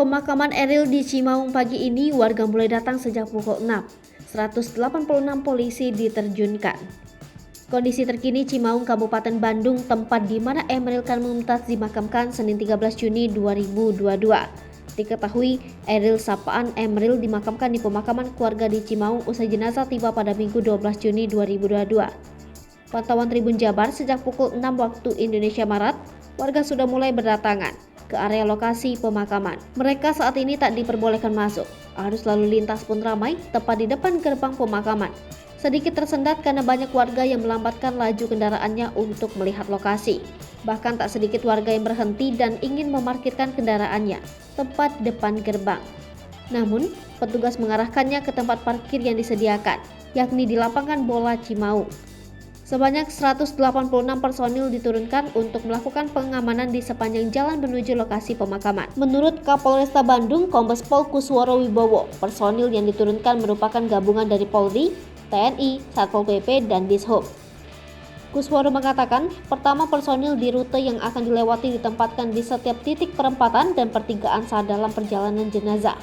Pemakaman Eril di Cimaung pagi ini warga mulai datang sejak pukul 6. 186 polisi diterjunkan. Kondisi terkini Cimaung, Kabupaten Bandung, tempat di mana Emeril Khan Mumtaz dimakamkan Senin 13 Juni 2022. Diketahui, Eril sapaan Emeril dimakamkan di pemakaman keluarga di Cimaung usai jenazah tiba pada Minggu 12 Juni 2022. Pantauan Tribun Jabar sejak pukul 6 waktu Indonesia Barat, warga sudah mulai berdatangan ke area lokasi pemakaman. Mereka saat ini tak diperbolehkan masuk. Arus lalu lintas pun ramai tepat di depan gerbang pemakaman. Sedikit tersendat karena banyak warga yang melambatkan laju kendaraannya untuk melihat lokasi. Bahkan tak sedikit warga yang berhenti dan ingin memarkirkan kendaraannya tepat depan gerbang. Namun, petugas mengarahkannya ke tempat parkir yang disediakan, yakni di lapangan bola Cimaung. Sebanyak 186 personil diturunkan untuk melakukan pengamanan di sepanjang jalan menuju lokasi pemakaman. Menurut Kapolresta Bandung, Kombes Pol Kusworo Wibowo, personil yang diturunkan merupakan gabungan dari Polri, TNI, Satpol PP, dan Dishub. Kusworo mengatakan, pertama personil di rute yang akan dilewati ditempatkan di setiap titik perempatan dan pertigaan saat dalam perjalanan jenazah.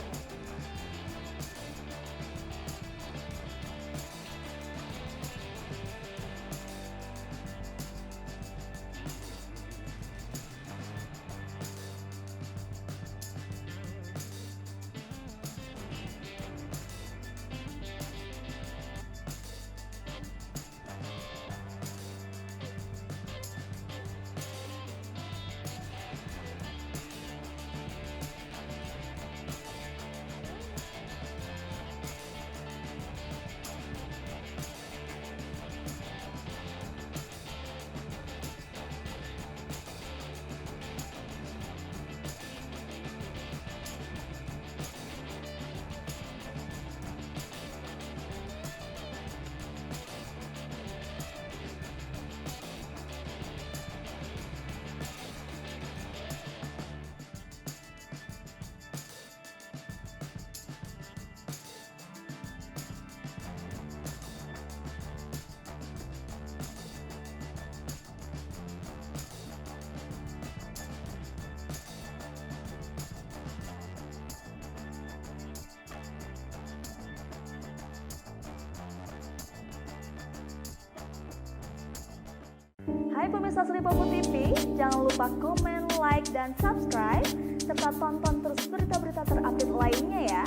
Hai pemirsa Sri Popo TV, jangan lupa komen, like, dan subscribe, serta tonton terus berita-berita terupdate lainnya ya.